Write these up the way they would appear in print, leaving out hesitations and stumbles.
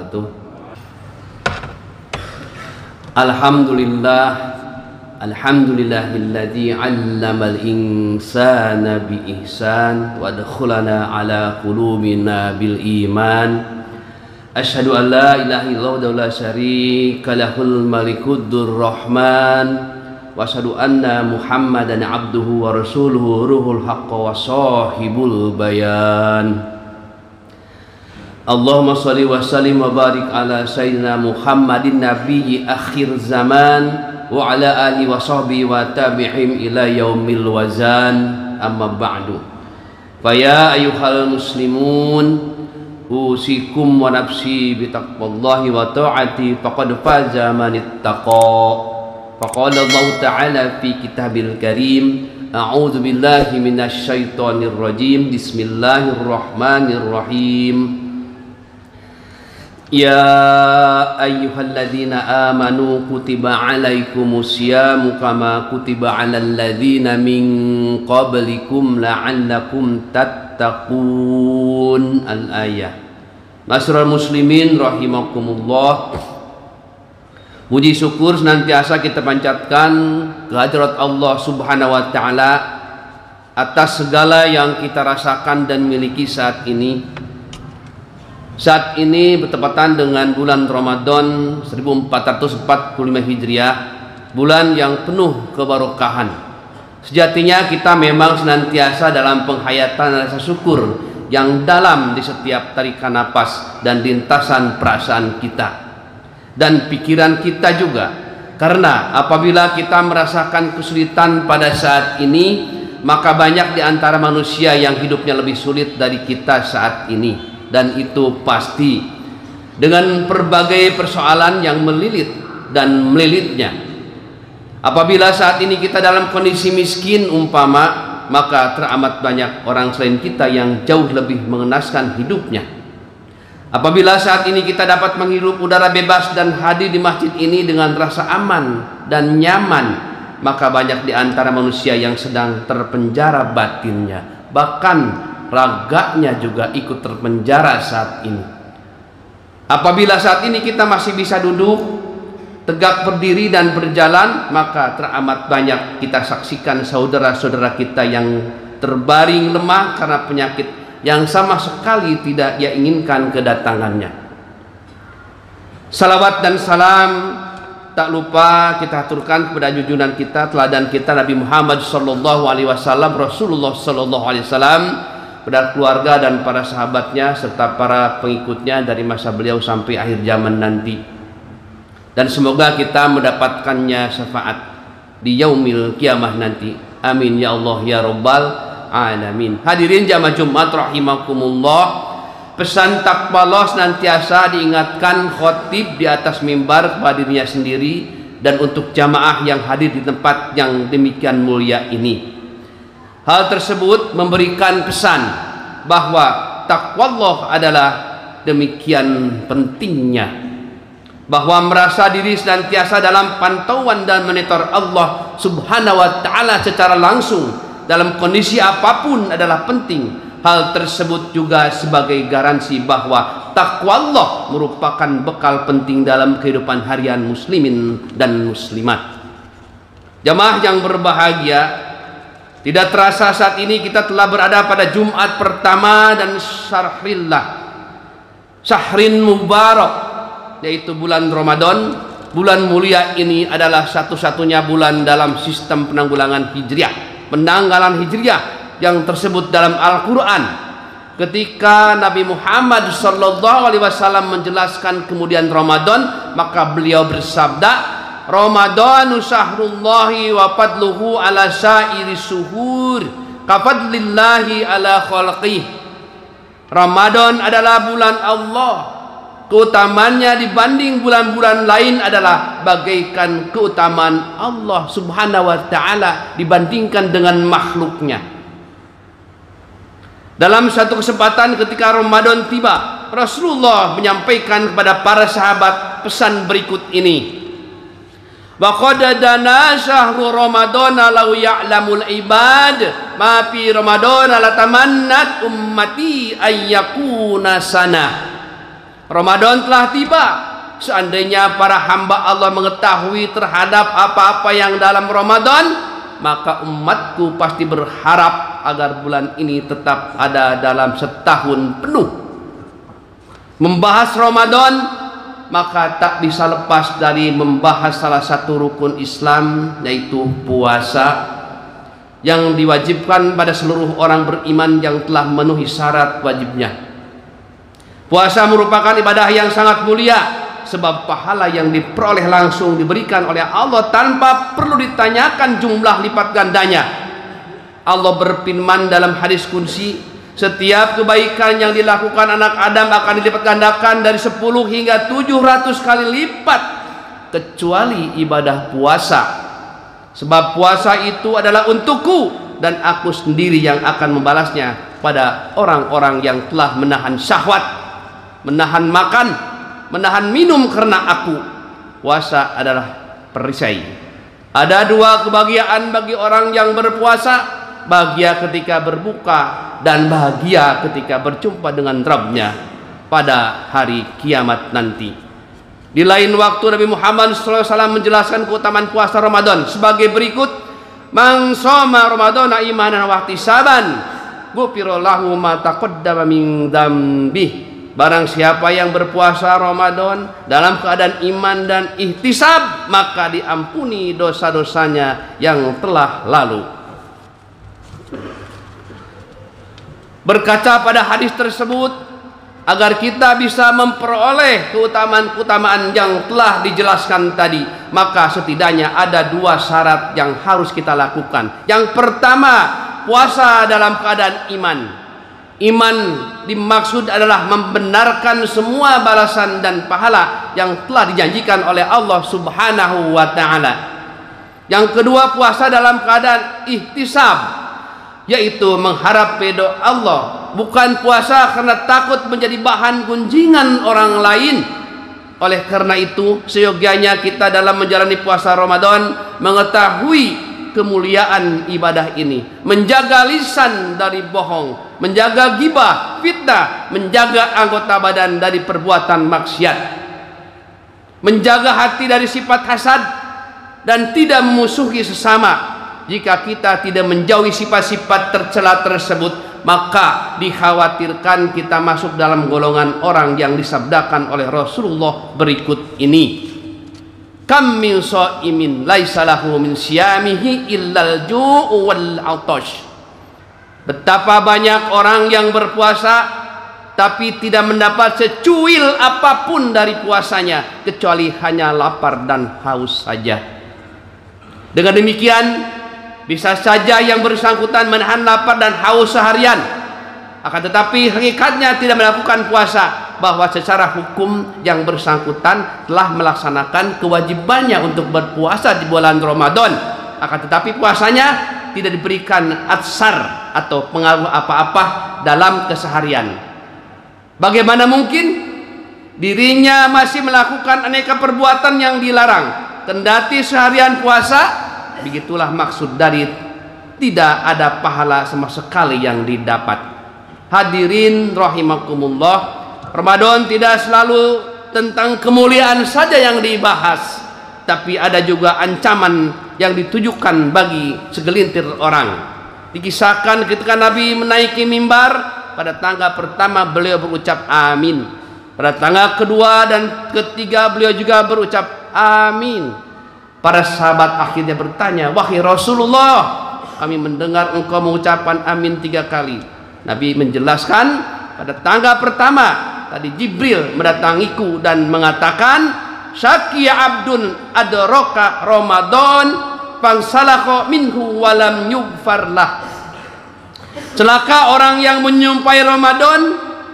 wabarakatuh. Alhamdulillahilladzi 'allamal insana bi ihsan wa adkhalana ala qulubina bil iman. Asyhadu an la ilaha illallah wa la syarika lahul malikudur rahman. Wa asyhadu anna Muhammadan abduhu wa rasuluhu ruhul haqq wa sahibul bayan. Allahumma shalli wa sallim wa barik ala sayyidina Muhammadin nabiyyi akhir zaman wa ala alihi wa sahbihi wa tabi'in ila yaumil wazan, amma ba'du. Fa ya ayyuhal muslimun usikum wa nafsi bi taqwallahi wa ta'ati faqad faza man ittaqa. Faqala Allah Ta'ala fi kitabil karim, a'udzu billahi minasy syaithanir rajim, bismillahirrahmanirrahim. Ya ayyuhalladzina amanu kutiba alaikumus syamu kama kutiba alal ladzina min qablikum la'allakum tattaqun. Al-ayah. Masyarul muslimin rahimakumullah. Puji syukur senantiasa kita panjatkan kehadirat Allah Subhanahu wa Ta'ala atas segala yang kita rasakan dan miliki saat ini. Saat ini bertepatan dengan bulan Ramadan 1445 Hijriah, bulan yang penuh keberkahan. Sejatinya kita memang senantiasa dalam penghayatan rasa syukur yang dalam di setiap tarikan napas dan lintasan perasaan kita dan pikiran kita juga. Karena apabila kita merasakan kesulitan pada saat ini, maka banyak di antara manusia yang hidupnya lebih sulit dari kita saat ini, dan itu pasti dengan berbagai persoalan yang melilit dan melilitnya. Apabila saat ini kita dalam kondisi miskin umpama, maka teramat banyak orang selain kita yang jauh lebih mengenaskan hidupnya. Apabila saat ini kita dapat menghirup udara bebas dan hadir di masjid ini dengan rasa aman dan nyaman, maka banyak di antara manusia yang sedang terpenjara batinnya, bahkan raganya juga ikut terpenjara saat ini. Apabila saat ini kita masih bisa duduk, tegak berdiri dan berjalan, maka teramat banyak kita saksikan saudara-saudara kita yang terbaring lemah karena penyakit yang sama sekali tidak ia inginkan kedatangannya. Salawat dan salam tak lupa kita aturkan kepada junjungan kita, teladan kita, Nabi Muhammad sallallahu alaihi wasallam, Rasulullah sallallahu alaihi wasallam, pada keluarga dan para sahabatnya serta para pengikutnya dari masa beliau sampai akhir zaman nanti. Dan semoga kita mendapatkannya syafaat di yaumil kiamah nanti. Amin ya Allah ya rabbal alamin. Hadirin jamaah Jumat rahimakumullah. Pesan takwa senantiasa diingatkan khotib di atas mimbar kepada dirinya sendiri dan untuk jamaah yang hadir di tempat yang demikian mulia ini. Hal tersebut memberikan pesan bahwa takwa Allah adalah demikian pentingnya, bahwa merasa diri senantiasa dalam pantauan dan monitor Allah Subhanahu wa Ta'ala secara langsung dalam kondisi apapun adalah penting. Hal tersebut juga sebagai garansi bahwa takwa Allah merupakan bekal penting dalam kehidupan harian muslimin dan muslimat. Jamaah yang berbahagia, tidak terasa saat ini kita telah berada pada Jumat pertama dan Syahrin Mubarak, yaitu bulan Ramadan. Bulan mulia ini adalah satu-satunya bulan dalam sistem penanggulangan Hijriah yang tersebut dalam Al-Quran. Ketika Nabi Muhammad sallallahu alaihi wasallam menjelaskan kemudian Ramadan, maka beliau bersabda, Ramadanu syahrullahi wa fadluhu ala syairi suhur kafadlillahi ala khalqih. Ramadan adalah bulan Allah, keutamaannya dibanding bulan-bulan lain adalah bagaikan keutamaan Allah Subhanahu wa Ta'ala dibandingkan dengan makhluknya. Dalam satu kesempatan ketika Ramadan tiba, Rasulullah menyampaikan kepada para sahabat pesan berikut ini. Wa qad dana syahru ramadana law ya'lamul ibad ma fi ramadana latamannat ummati ayyakuna sanah. Ramadan telah tiba. Seandainya para hamba Allah mengetahui terhadap apa-apa yang dalam Ramadan, maka umatku pasti berharap agar bulan ini tetap ada dalam setahun penuh. Membahas Ramadan, maka tak bisa lepas dari membahas salah satu rukun Islam, yaitu puasa, yang diwajibkan pada seluruh orang beriman yang telah memenuhi syarat wajibnya. Puasa merupakan ibadah yang sangat mulia, sebab pahala yang diperoleh langsung diberikan oleh Allah tanpa perlu ditanyakan jumlah lipat gandanya. Allah berfirman dalam hadis qudsi, setiap kebaikan yang dilakukan anak Adam akan dilipat gandakan dari 10 hingga 700 kali lipat, kecuali ibadah puasa. Sebab puasa itu adalah untukku, dan aku sendiri yang akan membalasnya pada orang-orang yang telah menahan syahwat, menahan makan, menahan minum karena aku. Puasa adalah perisai. Ada dua kebahagiaan bagi orang yang berpuasa: bahagia ketika berbuka dan bahagia ketika berjumpa dengan Rabbnya pada hari kiamat nanti. Di lain waktu Nabi Muhammad SAW menjelaskan keutamaan puasa Ramadan sebagai berikut: man shoma ramadhana imanan wa ihtisaban ghufira lahu ma taqaddama min dzambihi. Barang siapa yang berpuasa Ramadan dalam keadaan iman dan ihtisab, maka diampuni dosa-dosanya yang telah lalu. Berkaca pada hadis tersebut, agar kita bisa memperoleh keutamaan-keutamaan yang telah dijelaskan tadi, maka setidaknya ada dua syarat yang harus kita lakukan. Yang pertama, puasa dalam keadaan iman. Iman dimaksud adalah membenarkan semua balasan dan pahala yang telah dijanjikan oleh Allah Subhanahu wa ta'ala. Yang kedua, puasa dalam keadaan ihtisab, yaitu mengharap ridha Allah, bukan puasa karena takut menjadi bahan gunjingan orang lain. Oleh karena itu, seyogianya kita dalam menjalani puasa Ramadan mengetahui kemuliaan ibadah ini, menjaga lisan dari bohong, menjaga ghibah, fitnah, menjaga anggota badan dari perbuatan maksiat, menjaga hati dari sifat hasad dan tidak memusuhi sesama. Jika kita tidak menjauhi sifat-sifat tercela tersebut, maka dikhawatirkan kita masuk dalam golongan orang yang disabdakan oleh Rasulullah berikut ini: kam min shaimin laisa lahu min siyamihi illal ju'u wal 'atash. Betapa banyak orang yang berpuasa tapi tidak mendapat secuil apapun dari puasanya kecuali hanya lapar dan haus saja. Dengan demikian, bisa saja yang bersangkutan menahan lapar dan haus seharian, akan tetapi hakikatnya tidak melakukan puasa, bahwa secara hukum yang bersangkutan telah melaksanakan kewajibannya untuk berpuasa di bulan Ramadan, akan tetapi puasanya tidak diberikan atsar atau pengaruh apa-apa dalam keseharian. Bagaimana mungkin dirinya masih melakukan aneka perbuatan yang dilarang kendati seharian puasa? Begitulah maksud dari tidak ada pahala sama sekali yang didapat. Hadirin rahimakumullah, Ramadan tidak selalu tentang kemuliaan saja yang dibahas, tapi ada juga ancaman yang ditujukan bagi segelintir orang. Dikisahkan ketika Nabi menaiki mimbar, pada tangga pertama beliau berucap amin, pada tangga kedua dan ketiga beliau juga berucap amin. Para sahabat akhirnya bertanya, wahai Rasulullah, kami mendengar engkau mengucapkan amin 3 kali. Nabi menjelaskan, pada tangga pertama tadi Jibril mendatangiku dan mengatakan, syakiya abdun adraka Ramadan fansalakha minhu walam yughfar lah. Celaka orang yang menyumpai Ramadan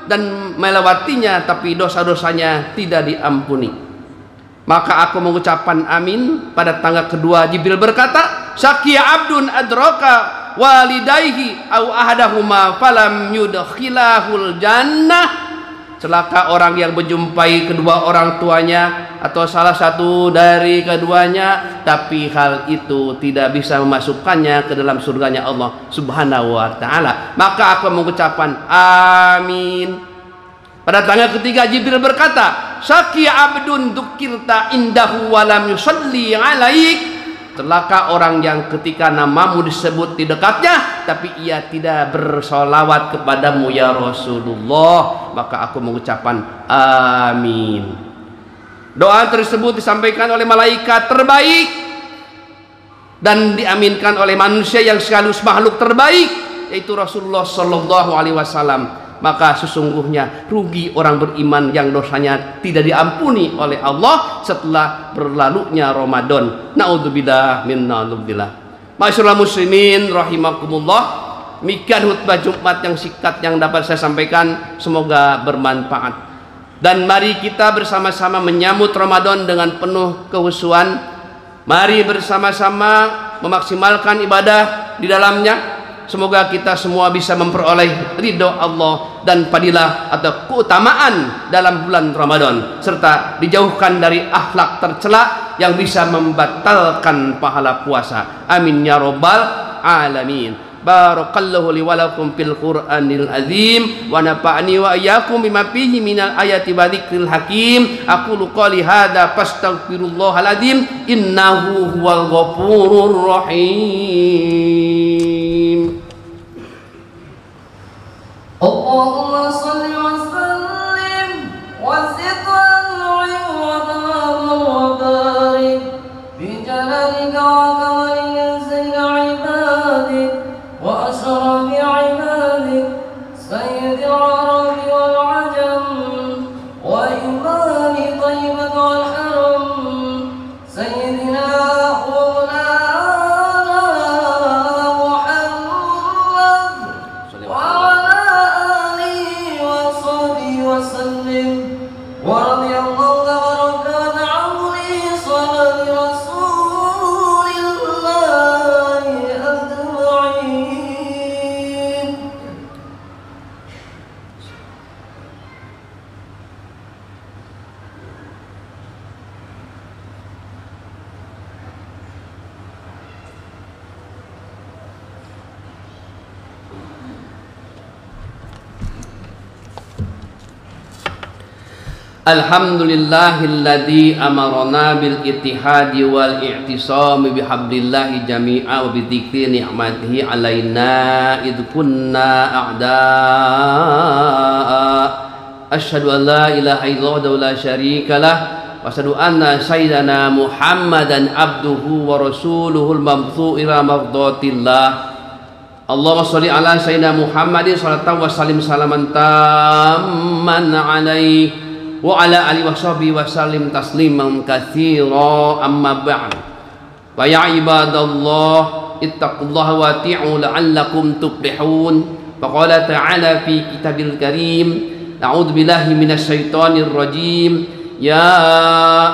dan melewatinya tapi dosa-dosanya tidak diampuni. Maka aku mengucapkan amin. Pada tangga kedua Jibril berkata, syakiya abdun adraka walidayhi au ahadahuma falam yudkhilahul jannah. Celaka orang yang menjumpai kedua orang tuanya atau salah satu dari keduanya, tapi hal itu tidak bisa memasukkannya ke dalam surganya Allah Subhanahu wa ta'ala. Maka aku mengucapkan amin. Pada tanggal ketiga Jibril berkata, "Syaqi abdun dzukirta indahu wa lam yusalli 'alaik." Celaka orang yang ketika namamu disebut di dekatnya tapi ia tidak bersolawat kepadamu ya Rasulullah, maka aku mengucapkan amin. Doa tersebut disampaikan oleh malaikat terbaik dan diaminkan oleh manusia yang sekaligus makhluk terbaik, yaitu Rasulullah Shallallahu Alaihi Wasallam. Maka sesungguhnya rugi orang beriman yang dosanya tidak diampuni oleh Allah setelah berlalunya Ramadan. Naudzubillah min naudzubillah. Masyaallah muslimin rahimakumullah. Demikian khutbah Jumat yang singkat yang dapat saya sampaikan, semoga bermanfaat. Dan mari kita bersama-sama menyambut Ramadan dengan penuh kehusuan. Mari bersama-sama memaksimalkan ibadah di dalamnya. Semoga kita semua bisa memperoleh ridho Allah dan fadilah atau keutamaan dalam bulan Ramadan, serta dijauhkan dari akhlak tercela yang bisa membatalkan pahala puasa. Amin ya rabbal alamin. Barakallahu li wa lakum fil Qur'anil azim wa nafa'ani wa iyyakum bima fihi minal ayati wa dzikril hakim. Aqulu qouli hadza fastaghfirullahal azim innahu huwal ghafurur rahim. Allahumma shalli wa sallim wa zid wa barik bi jalalika wa kamalika sayyidil ibadik wa ashrafi ibadik sayyidil arabi wal ajam wa imami tayyibah wal haram sayyidina Alhamdulillahilladzi amarna bil ittihadi wal i'tisami bihablillahi jami'a wa bi dzikri ni'matihi alaina id kunna a'da'a. Asyhadu an la ilaha illallah wa la syarika lah wa asyhadu anna sayyidana Muhammadan abduhu wa rasuluhul mabthu ila mardatillah. Allahumma sholli ala sayyidina Muhammadin sallallahu wa sallim salaman tamman alaihi wa ala alihi wa sahbihi wa sallim tasliman katsira, amma ba'd. Wa ya ibadallah ittaqullaha wa ati'u la'allakum tuflihun. Faqala ta'ala fi kitabil karim, a'udzu billahi minasy syaithanir rajim, ya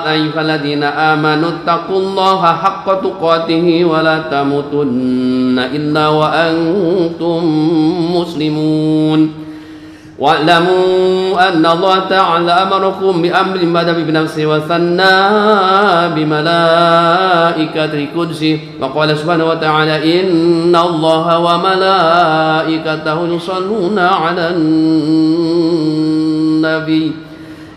ayyuhalladzina amanu taqullaha haqqa tuqatih wa la tamutunna illa wa antum muslimun. Wa'lamu anna Allah ta'ala amarakum bi amrin bada bi nafsi wa sanna bi malaikati qudsi wa qala subhanahu wa ta'ala inna Allaha wa malaikatahu yusalluna 'alan nabi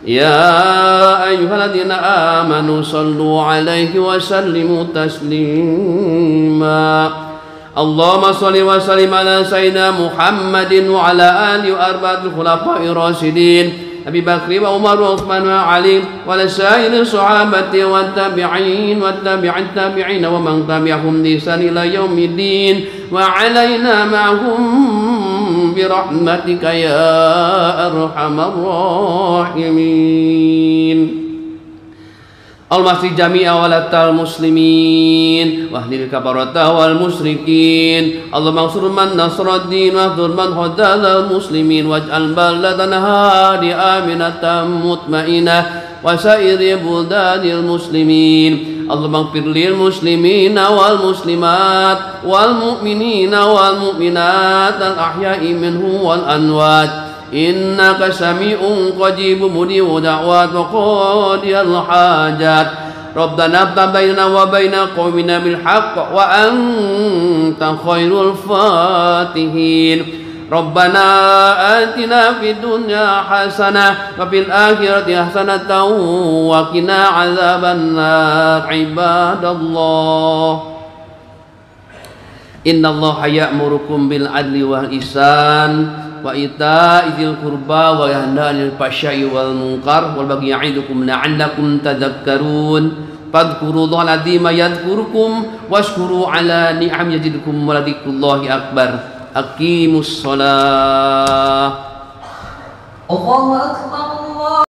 ya ayyuhalladzina amanu sallu 'alaihi wa sallimu taslima. Allahumma sholli wa sallim ala sayyidina Muhammadin wa ala alihi wa arba'atil khulafa'ir rasyidin Abi Bakri wa Umar wa Utsman wa Ali wa ala sayyidil sahabati wa tabi'in wa tabi'it tabi'in wa man tabi'ahum bi ihsan ila yaumiddin wa alaina ma'hum bi rahmatika ya arhamar rahimin. Al-masri jami'a walatal muslimin wahlil kabarata wal musyrikin. Allahumma ansur man nasraddin wa khudh man khadal muslimin waj'al baladana hadi aminatan mutmainah wa sa'iri buldadil muslimin. Allahumma ighfir lil muslimina wal muslimat wal mu'minina wal mu'minat al ahya'i minhum wal anwat. Innaka sami'un qajibun mujibu da'wat wa qadiyal hajat. Rabbana abta bainana wa baina qaumina bil haqq wa anta khairul fatihin. Rabbana atina fid dunya hasanah wa fil akhirati hasanatan wa qina azabannar. Ibadallah, innallaha ya'murukum bil adli wal ihsan wa ita'i dzil qurba wa yanha 'anil fahsya'i wal munkar wal baghi ya'idukum la'allakum tadhakkarun. Fadhkurullaha al-'azima yadhkurukum washkuru 'ala ni'am yazidkum wa dzikrullahi akbar. Aqimus shalah. Allahu akbar.